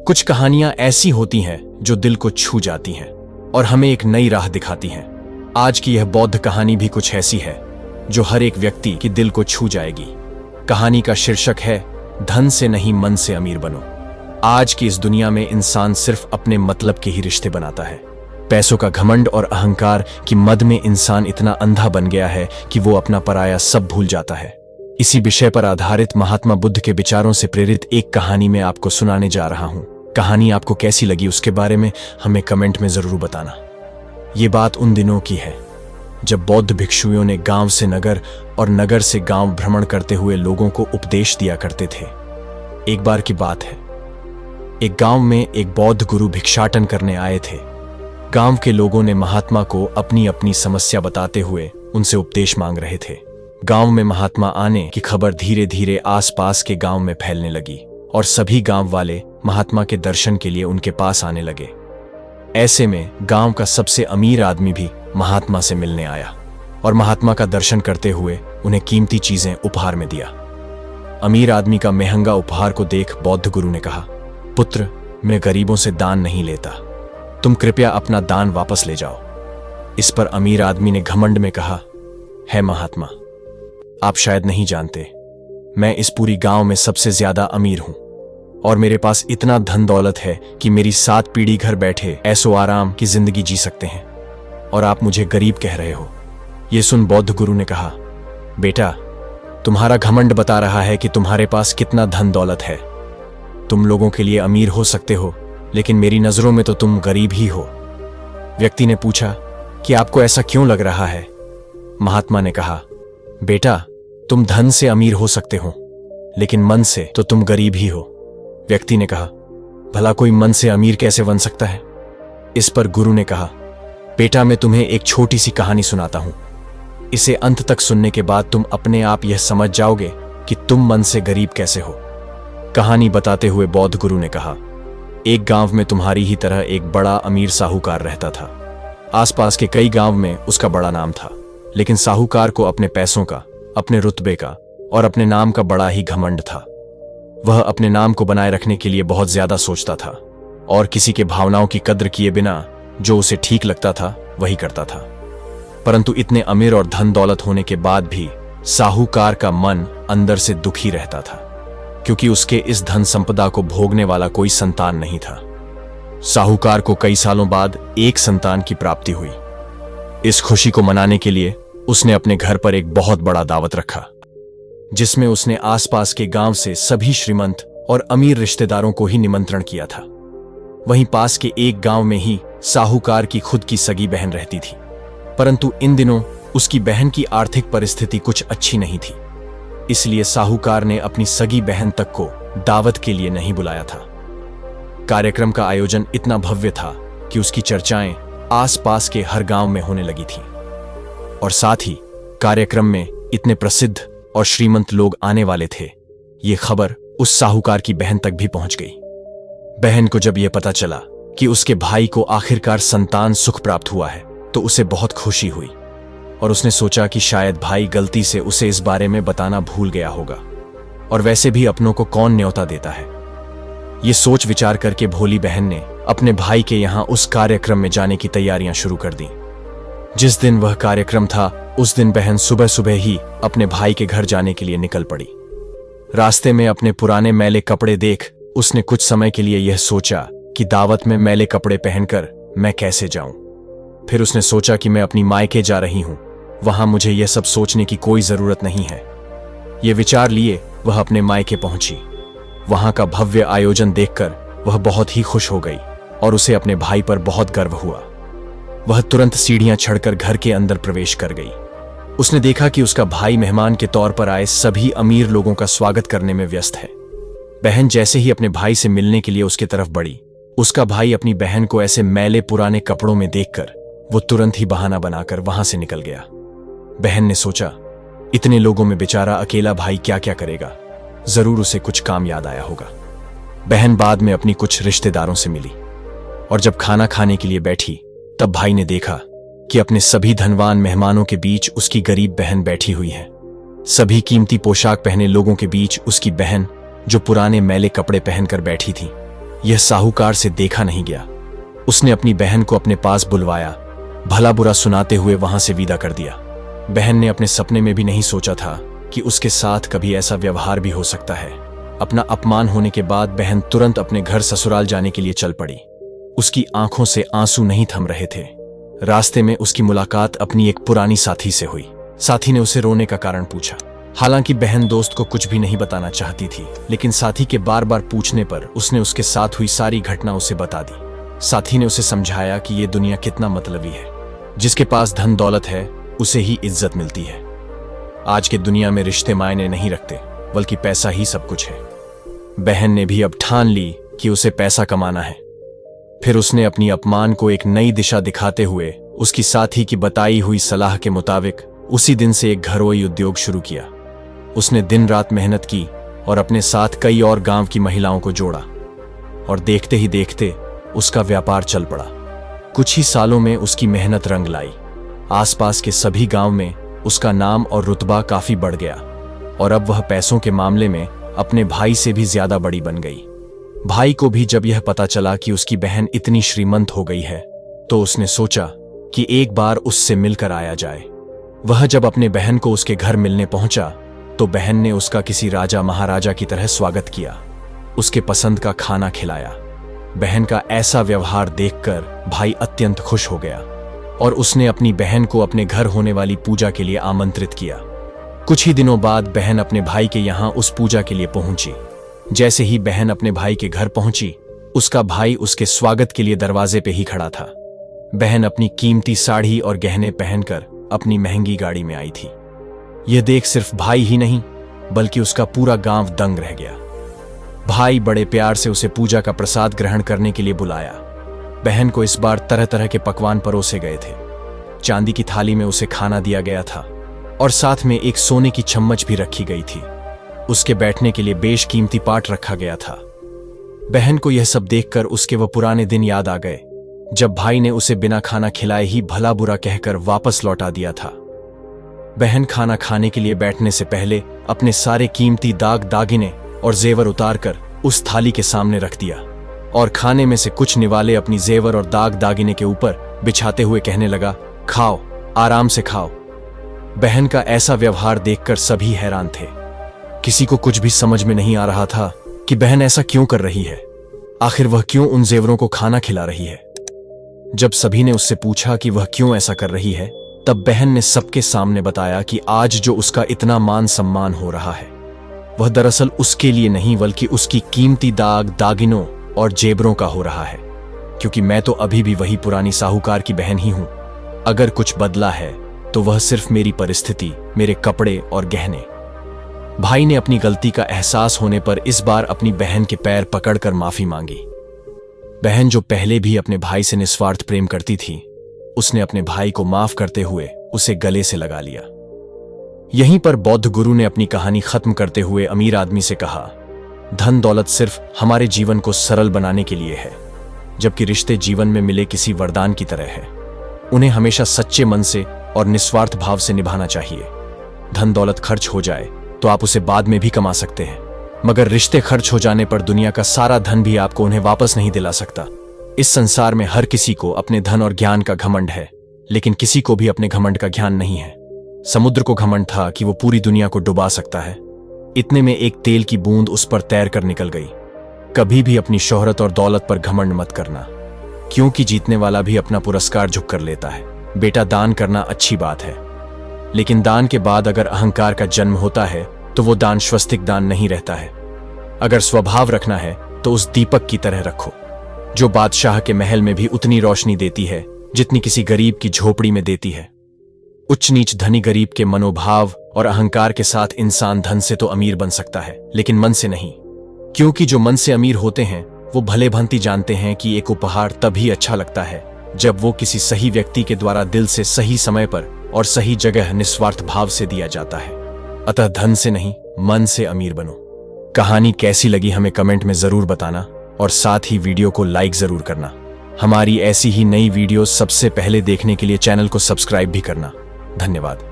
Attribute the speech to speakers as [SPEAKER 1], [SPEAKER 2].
[SPEAKER 1] कुछ कहानियां ऐसी होती हैं जो दिल को छू जाती हैं और हमें एक नई राह दिखाती हैं। आज की यह बौद्ध कहानी भी कुछ ऐसी है जो हर एक व्यक्ति के दिल को छू जाएगी। कहानी का शीर्षक है धन से नहीं मन से अमीर बनो। आज की इस दुनिया में इंसान सिर्फ अपने मतलब के ही रिश्ते बनाता है। पैसों का घमंड और अहंकार की मद में इंसान इतना अंधा बन गया है कि वो अपना पराया सब भूल जाता है। इसी विषय पर आधारित महात्मा बुद्ध के विचारों से प्रेरित एक कहानी मैं आपको सुनाने जा रहा हूं। कहानी आपको कैसी लगी उसके बारे में हमें कमेंट में जरूर बताना। ये बात उन दिनों की है जब बौद्ध भिक्षुओं ने गांव से नगर और नगर से गांव भ्रमण करते हुए लोगों को उपदेश दिया करते थे। एक बार की बात है, एक गांव में एक बौद्ध गुरु भिक्षाटन करने आए थे। गांव के लोगों ने महात्मा को अपनी अपनी समस्या बताते हुए उनसे उपदेश मांग रहे थे। गांव में महात्मा आने की खबर धीरे धीरे आसपास के गांव में फैलने लगी और सभी गांव वाले महात्मा के दर्शन के लिए उनके पास आने लगे। ऐसे में गांव का सबसे अमीर आदमी भी महात्मा से मिलने आया और महात्मा का दर्शन करते हुए उन्हें कीमती चीजें उपहार में दिया। अमीर आदमी का महंगा उपहार को देख बौद्ध गुरु ने कहा, पुत्र, मैं गरीबों से दान नहीं लेता, तुम कृपया अपना दान वापस ले जाओ। इस पर अमीर आदमी ने घमंड में कहा, है महात्मा, आप शायद नहीं जानते, मैं इस पूरी गांव में सबसे ज्यादा अमीर हूं और मेरे पास इतना धन दौलत है कि मेरी 7 पीढ़ी घर बैठे ऐसो आराम की जिंदगी जी सकते हैं और आप मुझे गरीब कह रहे हो। यह सुन बौद्ध गुरु ने कहा, बेटा, तुम्हारा घमंड बता रहा है कि तुम्हारे पास कितना धन दौलत है। तुम लोगों के लिए अमीर हो सकते हो, लेकिन मेरी नजरों में तो तुम गरीब ही हो। व्यक्ति ने पूछा कि आपको ऐसा क्यों लग रहा है? महात्मा ने कहा, बेटा, तुम धन से अमीर हो सकते हो, लेकिन मन से तो तुम गरीब ही हो। व्यक्ति ने कहा, भला कोई मन से अमीर कैसे बन सकता है? इस पर गुरु ने कहा, बेटा, मैं तुम्हें एक छोटी सी कहानी सुनाता हूं। इसे अंत तक सुनने के बाद तुम अपने आप यह समझ जाओगे कि तुम मन से गरीब कैसे हो। कहानी बताते हुए बौद्ध गुरु ने कहा, एक गांव में तुम्हारी ही तरह एक बड़ा अमीर साहूकार रहता था। आसपास के कई गांव में उसका बड़ा नाम था, लेकिन साहूकार को अपने पैसों का, अपने रुतबे का और अपने नाम का बड़ा ही घमंड था। वह अपने नाम को बनाए रखने के लिए बहुत ज्यादा सोचता था और किसी के भावनाओं की कद्र किए बिना जो उसे ठीक लगता था वही करता था। परंतु इतने अमीर और धन दौलत होने के बाद भी साहूकार का मन अंदर से दुखी रहता था, क्योंकि उसके इस धन संपदा को भोगने वाला कोई संतान नहीं था। साहूकार को कई सालों बाद एक संतान की प्राप्ति हुई। इस खुशी को मनाने के लिए उसने अपने घर पर एक बहुत बड़ा दावत रखा, जिसमें उसने आसपास के गांव से सभी श्रीमंत और अमीर रिश्तेदारों को ही निमंत्रण किया था। वहीं पास के एक गांव में ही साहूकार की खुद की सगी बहन रहती थी, परंतु इन दिनों उसकी बहन की आर्थिक परिस्थिति कुछ अच्छी नहीं थी। इसलिए साहूकार ने अपनी सगी बहन तक को दावत के लिए नहीं बुलाया था। कार्यक्रम का आयोजन इतना भव्य था कि उसकी चर्चाएं आसपास के हर गांव में होने लगी थी और साथ ही कार्यक्रम में इतने प्रसिद्ध और श्रीमंत लोग आने वाले थे। ये खबर उस साहूकार की बहन तक भी पहुंच गई। बहन को जब यह पता चला कि उसके भाई को आखिरकार संतान सुख प्राप्त हुआ है, तो उसे बहुत खुशी हुई और उसने सोचा कि शायद भाई गलती से उसे इस बारे में बताना भूल गया होगा, और वैसे भी अपनों को कौन न्योता देता है। ये सोच विचार करके भोली बहन ने अपने भाई के यहां उस कार्यक्रम में जाने की तैयारियां शुरू कर दी। जिस दिन वह कार्यक्रम था, उस दिन बहन सुबह सुबह ही अपने भाई के घर जाने के लिए निकल पड़ी। रास्ते में अपने पुराने मैले कपड़े देख उसने कुछ समय के लिए यह सोचा कि दावत में मैले कपड़े पहनकर मैं कैसे जाऊं। फिर उसने सोचा कि मैं अपनी मायके जा रही हूं, वहां मुझे यह सब सोचने की कोई जरूरत नहीं है। यह विचार लिए वह अपने मायके पहुंची। वहां का भव्य आयोजन देखकर वह बहुत ही खुश हो गई और उसे अपने भाई पर बहुत गर्व हुआ। वह तुरंत सीढ़ियां चढ़कर घर के अंदर प्रवेश कर गई। उसने देखा कि उसका भाई मेहमान के तौर पर आए सभी अमीर लोगों का स्वागत करने में व्यस्त है। बहन जैसे ही अपने भाई से मिलने के लिए उसके तरफ बढ़ी, उसका भाई अपनी बहन को ऐसे मैले पुराने कपड़ों में देखकर वो तुरंत ही बहाना बनाकर वहां से निकल गया। बहन ने सोचा, इतने लोगों में बेचारा अकेला भाई क्या क्या करेगा, जरूर उसे कुछ काम याद आया होगा। बहन बाद में अपनी कुछ रिश्तेदारों से मिली और जब खाना खाने के लिए बैठी, तब भाई ने देखा कि अपने सभी धनवान मेहमानों के बीच उसकी गरीब बहन बैठी हुई है। सभी कीमती पोशाक पहने लोगों के बीच उसकी बहन, जो पुराने मैले कपड़े पहनकर बैठी थी, यह साहूकार से देखा नहीं गया। उसने अपनी बहन को अपने पास बुलवाया, भला बुरा सुनाते हुए वहां से विदा कर दिया। बहन ने अपने सपने में भी नहीं सोचा था कि उसके साथ कभी ऐसा व्यवहार भी हो सकता है। अपना अपमान होने के बाद बहन तुरंत अपने घर ससुराल जाने के लिए चल पड़ी। उसकी आंखों से आंसू नहीं थम रहे थे। रास्ते में उसकी मुलाकात अपनी एक पुरानी साथी से हुई। साथी ने उसे रोने का कारण पूछा। हालांकि बहन दोस्त को कुछ भी नहीं बताना चाहती थी, लेकिन साथी के बार बार पूछने पर उसने उसके साथ हुई सारी घटना उसे बता दी। साथी ने उसे समझाया कि ये दुनिया कितना मतलबी है। जिसके पास धन दौलत है उसे ही इज्जत मिलती है। आज के दुनिया में रिश्ते मायने नहीं रखते, बल्कि पैसा ही सब कुछ है। बहन ने भी अब ठान ली कि उसे पैसा कमाना है। फिर उसने अपनी अपमान को एक नई दिशा दिखाते हुए उसकी साथी की बताई हुई सलाह के मुताबिक उसी दिन से एक घरोई उद्योग शुरू किया। उसने दिन रात मेहनत की और अपने साथ कई और गांव की महिलाओं को जोड़ा, और देखते ही देखते उसका व्यापार चल पड़ा। कुछ ही सालों में उसकी मेहनत रंग लाई। आसपास के सभी गांव में उसका नाम और रुतबा काफी बढ़ गया, और अब वह पैसों के मामले में अपने भाई से भी ज्यादा बड़ी बन गई। भाई को भी जब यह पता चला कि उसकी बहन इतनी श्रीमंत हो गई है, तो उसने सोचा कि एक बार उससे मिलकर आया जाए। वह जब अपने बहन को उसके घर मिलने पहुंचा, तो बहन ने उसका किसी राजा महाराजा की तरह स्वागत किया, उसके पसंद का खाना खिलाया। बहन का ऐसा व्यवहार देखकर भाई अत्यंत खुश हो गया, और उसने अपनी बहन को अपने घर होने वाली पूजा के लिए आमंत्रित किया। कुछ ही दिनों बाद बहन अपने भाई के यहाँ उस पूजा के लिए पहुंची। जैसे ही बहन अपने भाई के घर पहुंची, उसका भाई उसके स्वागत के लिए दरवाजे पे ही खड़ा था। बहन अपनी कीमती साड़ी और गहने पहनकर अपनी महंगी गाड़ी में आई थी। यह देख सिर्फ भाई ही नहीं, बल्कि उसका पूरा गांव दंग रह गया। भाई बड़े प्यार से उसे पूजा का प्रसाद ग्रहण करने के लिए बुलाया। बहन को इस बार तरह तरह के पकवान परोसे गए थे। चांदी की थाली में उसे खाना दिया गया था, और साथ में एक सोने की चम्मच भी रखी गई थी। उसके बैठने के लिए बेशकीमती पाट रखा गया था। बहन को यह सब देखकर उसके वह पुराने दिन याद आ गए, जब भाई ने उसे बिना खाना खिलाए ही भला बुरा कहकर वापस लौटा दिया था। बहन खाना खाने के लिए बैठने से पहले अपने सारे कीमती दाग दागिने और जेवर उतारकर उस थाली के सामने रख दिया, और खाने में से कुछ निवाले अपनी जेवर और दाग दागिने के ऊपर बिछाते हुए कहने लगा, खाओ, आराम से खाओ। बहन का ऐसा व्यवहार देखकर सभी हैरान थे। किसी को कुछ भी समझ में नहीं आ रहा था कि बहन ऐसा क्यों कर रही है। आखिर वह क्यों उन जेवरों को खाना खिला रही है। जब सभी ने उससे पूछा कि वह क्यों ऐसा कर रही है, तब बहन ने सबके सामने बताया कि आज जो उसका इतना मान सम्मान हो रहा है, वह दरअसल उसके लिए नहीं, बल्कि उसकी कीमती दाग दागिनों और जेबरों का हो रहा है। क्योंकि मैं तो अभी भी वही पुरानी साहूकार की बहन ही हूं। अगर कुछ बदला है तो वह सिर्फ मेरी परिस्थिति, मेरे कपड़े और गहने। भाई ने अपनी गलती का एहसास होने पर इस बार अपनी बहन के पैर पकड़कर माफी मांगी। बहन जो पहले भी अपने भाई से निस्वार्थ प्रेम करती थी, उसने अपने भाई को माफ करते हुए उसे गले से लगा लिया। यहीं पर बौद्ध गुरु ने अपनी कहानी खत्म करते हुए अमीर आदमी से कहा, धन दौलत सिर्फ हमारे जीवन को सरल बनाने के लिए है, जबकि रिश्ते जीवन में मिले किसी वरदान की तरह है। उन्हें हमेशा सच्चे मन से और निस्वार्थ भाव से निभाना चाहिए। धन दौलत खर्च हो जाए तो आप उसे बाद में भी कमा सकते हैं, मगर रिश्ते खर्च हो जाने पर दुनिया का सारा धन भी आपको उन्हें वापस नहीं दिला सकता। इस संसार में हर किसी को अपने धन और ज्ञान का घमंड है, लेकिन किसी को भी अपने घमंड का ज्ञान नहीं है। समुद्र को घमंड था कि वो पूरी दुनिया को डुबा सकता है। इतने में एक तेल की बूंद उस पर तैर कर निकल गई। कभी भी अपनी शोहरत और दौलत पर घमंड मत करना, क्योंकि जीतने वाला भी अपना पुरस्कार झुक कर लेता है। बेटा, दान करना अच्छी बात है, लेकिन दान के बाद अगर अहंकार का जन्म होता है तो वो दान स्वस्तिक दान नहीं रहता है। अगर स्वभाव रखना है तो उस दीपक की तरह रखो, जो बादशाह के महल में भी उतनी रोशनी देती है जितनी किसी गरीब की झोपड़ी में देती है। उच्च नीच धनी गरीब के मनोभाव और अहंकार के साथ इंसान धन से तो अमीर बन सकता है, लेकिन मन से नहीं। क्योंकि जो मन से अमीर होते हैं वो भले भांति जानते हैं कि एक उपहार तभी अच्छा लगता है जब वो किसी सही व्यक्ति के द्वारा दिल से सही समय पर और सही जगह निस्वार्थ भाव से दिया जाता है। अतः धन से नहीं, मन से अमीर बनो। कहानी कैसी लगी हमें कमेंट में जरूर बताना, और साथ ही वीडियो को लाइक जरूर करना। हमारी ऐसी ही नई वीडियो सबसे पहले देखने के लिए चैनल को सब्सक्राइब भी करना। धन्यवाद।